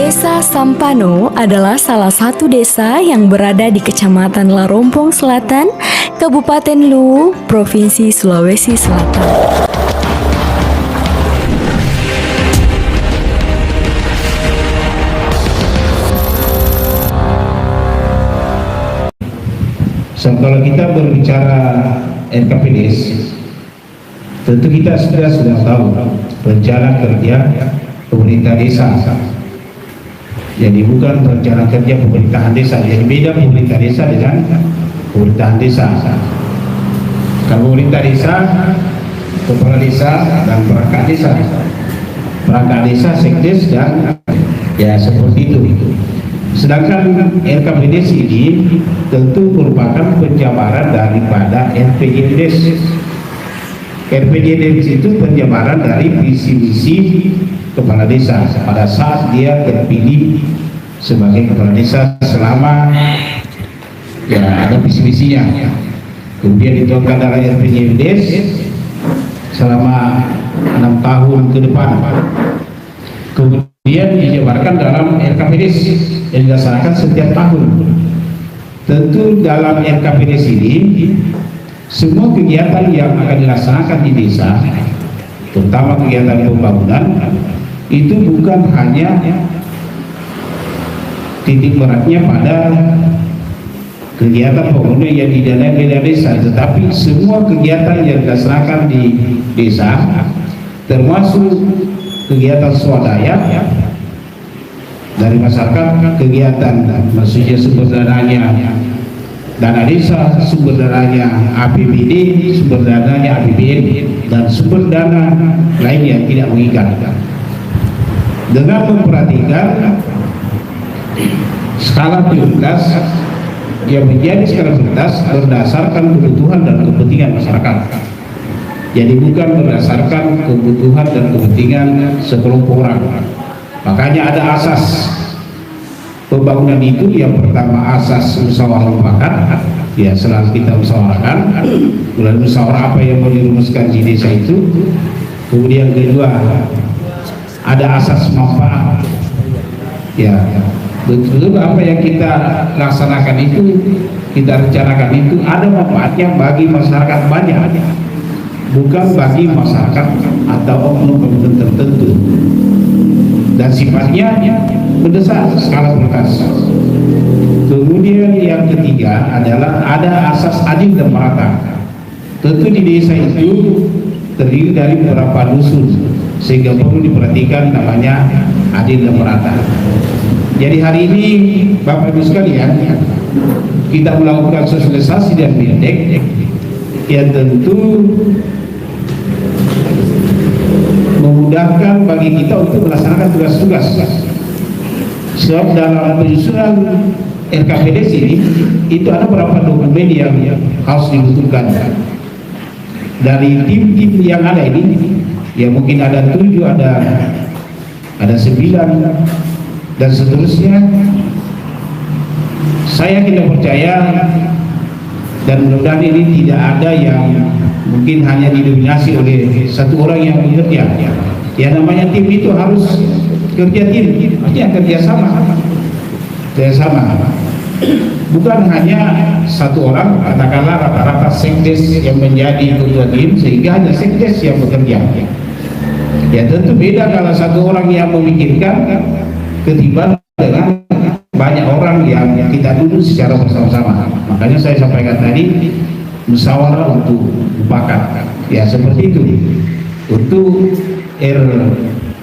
Desa Sampano adalah salah satu desa yang berada di Kecamatan Larompong Selatan, Kabupaten Luwu, Provinsi Sulawesi Selatan. So, kalau kita berbicara RKPDS, tentu kita sudah tahu rencana kerja pemerintah desa. Jadi bukan rencana kerja pemerintahan desa, jadi beda pemerintah desa dengan pemerintahan desa. Kalau pemerintah desa, kepala desa dan perangkat desa, sekdes dan ya seperti itu. Sedangkan RKPDS ini tentu merupakan penjabaran daripada RPJMDes. RPJMDes itu penjabaran dari visi-misi kepala desa pada saat dia terpilih sebagai kepala desa selama ya ada visi-misinya. Kemudian dituangkan dalam RPJMDes selama 6 tahun ke depan. Kemudian dijabarkan dalam RKPDS yang dilaksanakan setiap tahun. Tentu dalam RKPDS ini semua kegiatan yang akan dilaksanakan di desa, terutama kegiatan pembangunan, itu bukan hanya titik beratnya pada kegiatan pembangunan yang didanai oleh desa, tetapi semua kegiatan yang dilaksanakan di desa, termasuk kegiatan swadaya dari masyarakat, kegiatan maksudnya sumber dananya dana desa, sumber dananya APBD, sumber dananya APBN, dan sumber dana lain yang tidak mengikat. Dengan memperhatikan skala prioritas yang menjadi skala prioritas berdasarkan kebutuhan dan kepentingan masyarakat. Jadi bukan berdasarkan kebutuhan dan kepentingan sekelompok orang. Makanya ada asas pembangunan itu. Yang pertama asas musyawarah mufakat, ya selalu kita musyawarahkan. Kemudian musyawarah apa yang mau dirumuskan di desa itu. Kemudian kedua ada asas manfaat. Ya betul apa yang kita laksanakan itu, kita rencanakan itu ada manfaatnya bagi masyarakat banyak, bukan bagi masyarakat atau oknum tertentu, dan sifatnya mendesak skala prioritas. Kemudian yang ketiga adalah ada asas adil dan merata. Tentu di desa itu terdiri dari beberapa dusun, sehingga perlu diperhatikan namanya adil dan merata. Jadi hari ini Bapak Ibu sekalian, kita melakukan sosialisasi dan bindek yang tentu memudahkan bagi kita untuk melaksanakan tugas-tugas. Sebab dalam penyusunan RKPDS ini itu ada beberapa dokumen yang harus dibutuhkan dari tim-tim yang ada ini. Ya mungkin ada 7, ada 9 dan seterusnya. Saya tidak percaya dan mudah-mudahan ini tidak ada yang mungkin hanya didominasi oleh satu orang yang bekerja. Ya namanya tim itu harus kerja tim, artinya kerjasama. Bukan hanya satu orang, katakanlah rata-rata sekdes yang menjadi ketua tim sehingga hanya sekdes yang bekerja. Ya tentu beda kalau satu orang yang memikirkan ketimbang dengan banyak orang yang kita duduk secara bersama-sama. Makanya saya sampaikan tadi musyawarah untuk mufakat. Ya seperti itu untuk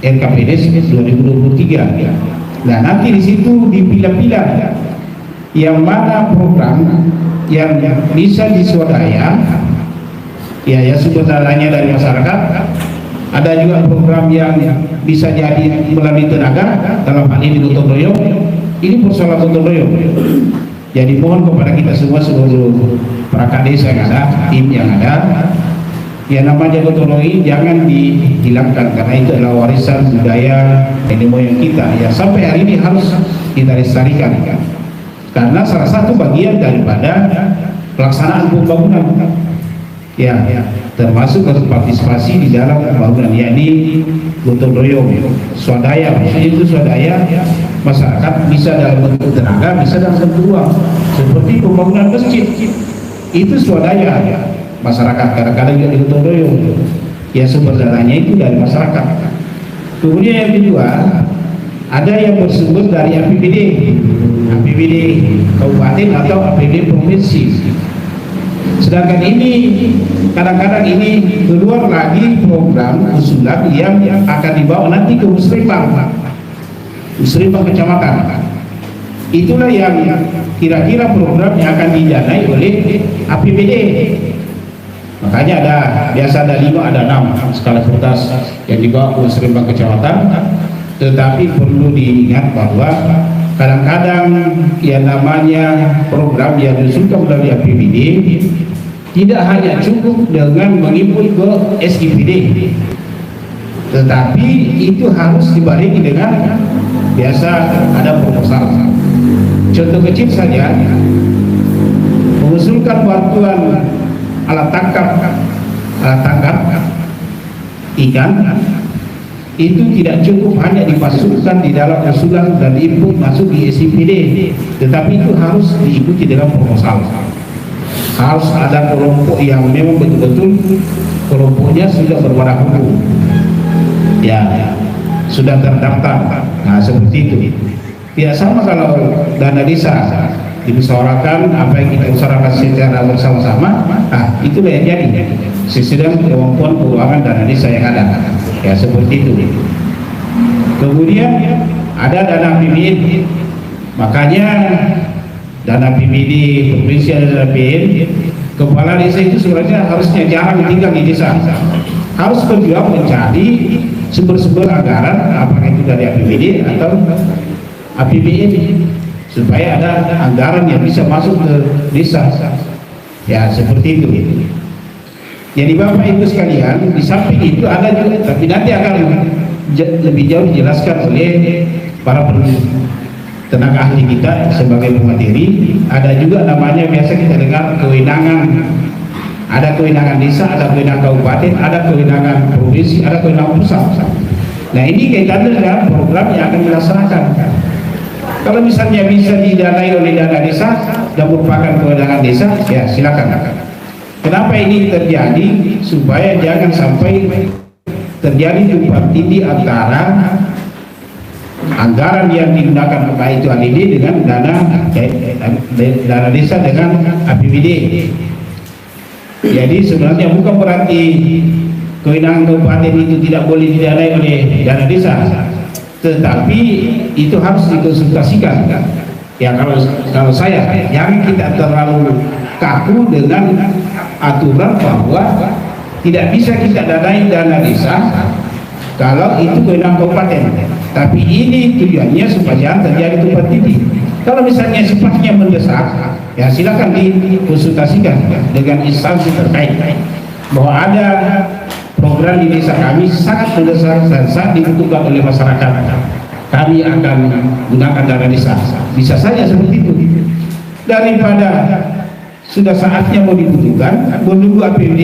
RKPDS 2023. Nah nanti di situ dipilah-pilah yang mana program yang bisa diswadaya, ya sumber dananya dari masyarakat. Ada juga program yang bisa jadi melalui tenaga, dalam hal ini gotong royong. Ini persoalan gotong royong. Jadi mohon kepada kita semua seluruh perangkat desa yang ada, tim yang ada, ya namanya gotong royong jangan dihilangkan, karena itu adalah warisan budaya nenek moyang kita. Ya sampai hari ini harus kita lestarikan, karena salah satu bagian daripada pelaksanaan pembangunan. Ya termasuk berpartisipasi di dalam pembangunan, yakni gotong royong, swadaya. Maksudnya itu swadaya masyarakat bisa dalam bentuk tenaga, bisa dalam bentuk uang. Seperti pembangunan masjid, itu swadaya masyarakat, kadang-kadang juga di gotong royong. Ya, sumber dananya itu dari masyarakat. Kemudian yang kedua, ada yang bersumber dari APBD kabupaten atau APBD provinsi. Sedangkan ini kadang-kadang ini keluar lagi program usulan yang akan dibawa nanti ke musrembang kecamatan. Itulah yang kira-kira program yang akan didanai oleh APBD. Makanya biasa ada 5, ada 6 skala prioritas yang dibawa ke musrembang kecamatan. Tetapi perlu diingat bahwa kadang-kadang yang namanya program yang diusulkan melalui APBD tidak hanya cukup dengan menginput ke SIPD, tetapi itu harus dibarengi dengan biasa ada proposal. Contoh kecil saja, mengusulkan bantuan alat tangkap ikan itu tidak cukup hanya dimasukkan di dalam usulan dan input masuk di SIPD, tetapi itu harus diikuti dengan proposal. Harus ada kelompok yang memang betul-betul kelompoknya sudah berwarna hukum, ya, sudah terdaftar. Nah, seperti itu. Tidak sama kalau dana desa dimusyawarahkan, apa yang kita usahakan secara bersama-sama, itulah yang jadi sesuai kemampuan keuangan dana desa yang ada. Ya, seperti itu. Kemudian ada dana PBN. Makanya dana PBD provinsi dan dana PBN, kepala desa itu sebenarnya harusnya jarang tinggal di desa. Harus berjuang mencari sumber-sumber anggaran, apakah itu dari APBD atau APBN, supaya ada anggaran yang bisa masuk ke desa. Ya, seperti itu. Jadi Bapak Ibu sekalian, di samping itu ada juga, tapi nanti akan lebih jauh dijelaskan oleh para tenaga ahli kita sebagai pemateri. Ada juga namanya biasa kita dengar kewenangan. Ada kewenangan desa, ada kewenangan kabupaten, ada kewenangan provinsi, ada kewenangan pusat. Nah, ini kaitannya dengan program yang akan dilaksanakan. Kalau misalnya bisa didanai oleh dana desa dan merupakan kewenangan desa, ya silakan. Kenapa ini terjadi? Supaya jangan sampai terjadi tumpang tindih antara anggaran yang digunakan baik itu APBD dengan dana desa dengan APBD. Jadi sebenarnya bukan berarti kewenangan kabupaten itu tidak boleh didanai oleh dana desa, tetapi itu harus dikonsultasikan. Ya, kalau saya jangan kita terlalu kaku dengan aturan bahwa tidak bisa kita danai dana desa kalau itu kewenangan kabupaten. Tapi ini tujuannya supaya jangan terjadi tumpang tindih. Kalau misalnya sifatnya mendesak, ya silakan dikonsultasikan dengan instansi terkait bahwa ada program di desa kami sangat mendesak dan sangat dibutuhkan oleh masyarakat. Kami akan gunakan dana desa. Bisa saja seperti itu. Daripada sudah saatnya mau dibutuhkan, menunggu APBD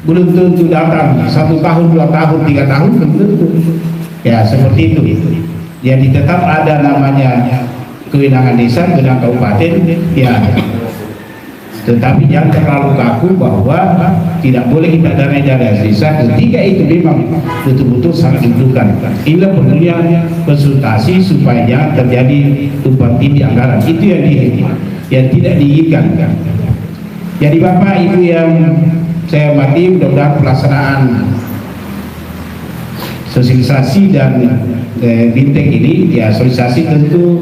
belum tentu datang 1 tahun, 2 tahun, 3 tahun belum tentu. Ya, seperti itu. Jadi tetap ada namanya kewenangan desa, kewenangan kabupaten, ya. Tetapi jangan terlalu kaku bahwa tidak boleh kita danai dana desa ketika itu memang betul-betul sangat dibutuhkan. Inilah perlunya konsultasi supaya jangan terjadi tumpang tindih anggaran. Itu yang tidak diinginkan. Jadi Bapak Ibu yang saya hormati, mudah-mudahan pelaksanaan sosialisasi dan bintang ini, ya sosialisasi tentu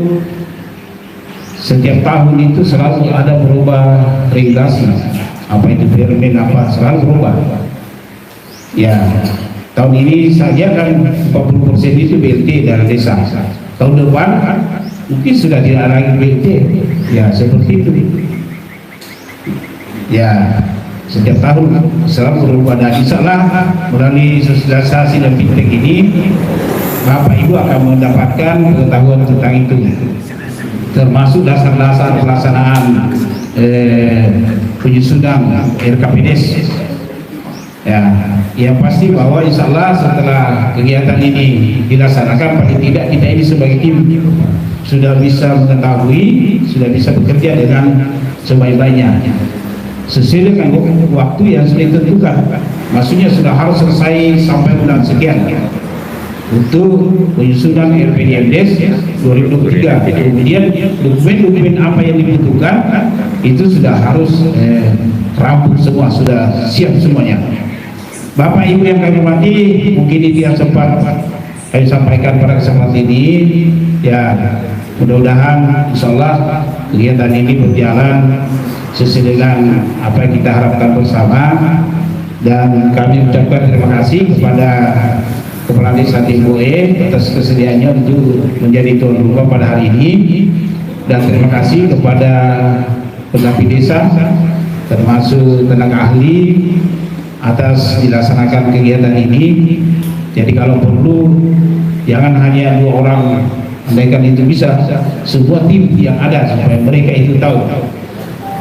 setiap tahun itu selalu ada berubah regulasi, apa itu permen apa selalu berubah. Ya, tahun ini saja kan 40% itu BLT dana desa. Tahun depan mungkin sudah tidak lagi BLT. Ya, seperti itu. Ya, setiap tahun selalu berubah. Dan insyaallah melalui sosialisasi dan bintang ini Bapak Ibu akan mendapatkan pengetahuan tentang itu, termasuk dasar-dasar pelaksanaan penyusunan RKPDes Ya, yang pasti bahwa insya Allah setelah kegiatan ini dilaksanakan, paling tidak kita ini sebagai tim sudah bisa mengetahui, sudah bisa bekerja dengan sebaik-baiknya sesuai dengan waktu yang sudah ditentukan. Maksudnya sudah harus selesai sampai bulan sekian untuk penyusunan RPDMDes 2023. Kemudian dokumen-dokumen apa yang dibutuhkan itu sudah harus rampung semua, sudah siap semuanya. Bapak Ibu yang kami hormati, mungkin itu yang sempat kami sampaikan pada kesempatan ini. Ya, mudah-mudahan insyaallah kegiatan ini berjalan sesuai dengan apa yang kita harapkan bersama, dan kami ucapkan terima kasih kepada Kepala Desa Timboe atas kesediaannya untuk menjadi tuan rumah pada hari ini, dan terima kasih kepada pendamping desa termasuk tenaga ahli atas dilaksanakan kegiatan ini. Jadi kalau perlu jangan hanya 2 orang, andaikan itu bisa sebuah tim yang ada supaya mereka itu tahu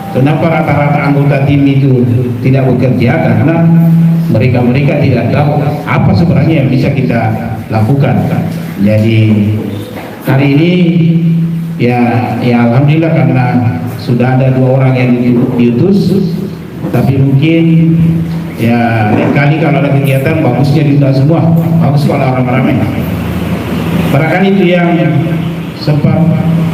kenapa rata-rata anggota tim itu tidak bekerja, karena mereka tidak tahu apa sebenarnya yang bisa kita lakukan. Jadi hari ini ya alhamdulillah karena sudah ada 2 orang yang diutus, tapi mungkin ya lain kali kalau ada kegiatan bagusnya diundang semua, bagus kalau ramai-ramai. Barangkali itu yang sempat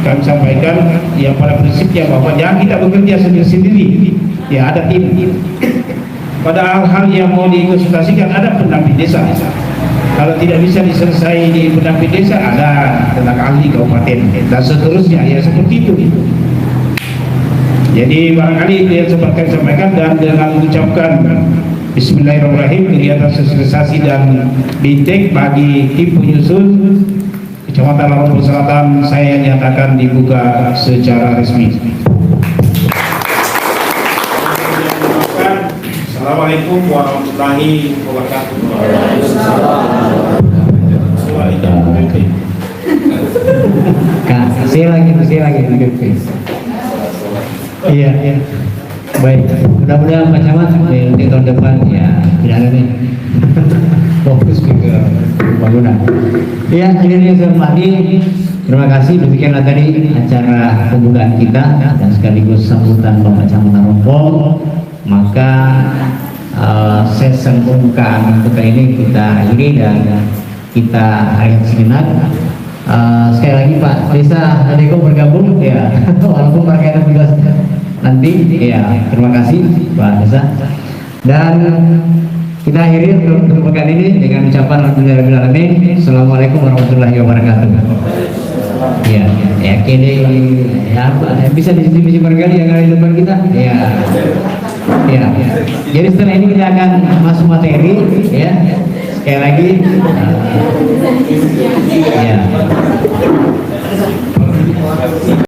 kami sampaikan, yang pada prinsipnya bahwa jangan kita bekerja sendiri-sendiri, ya ada tim. Pada hal-hal yang mau dikonsultasikan ada pendamping desa. Kalau tidak bisa diselesai di pendamping desa, ada tenaga ahli kabupaten dan seterusnya, ya seperti itu. Jadi barangkali itu yang sempat kami sampaikan, dan dengan mengucapkan Bismillahirrahmanirrahim, kegiatan sosialisasi dan bintek bagi tim penyusun Kecamatan Larompong Selatan saya nyatakan dibuka secara resmi. Assalamualaikum warahmatullahi wabarakatuh. Kasih lagi. Iya. Baik, mudah-mudahan Pak Camat di tahun depan ya tidak ada nih fokus ke pembangunan. Ya, ini saya hormati, terima kasih. Demikianlah tadi acara pembukaan kita dan sekaligus sambutan Bapak Camat Larompong. Maka sesi pembukaan kita ini kita akhiri dan kita akhir sejenak. Sekali lagi Pak Desa Adeko bergabung ya, walaupun berkaitan tugas nanti ya. Terima kasih Pak Desa, dan kita akhiri untuk pekan ini dengan ucapan alhamdulillahirobbilalamin. Assalamualaikum warahmatullahi wabarakatuh. Ya kini ya apa bisa distribusi barangkali yang ada di depan kita ya. Jadi setelah ini kita akan masuk materi ya. Sekali lagi ya.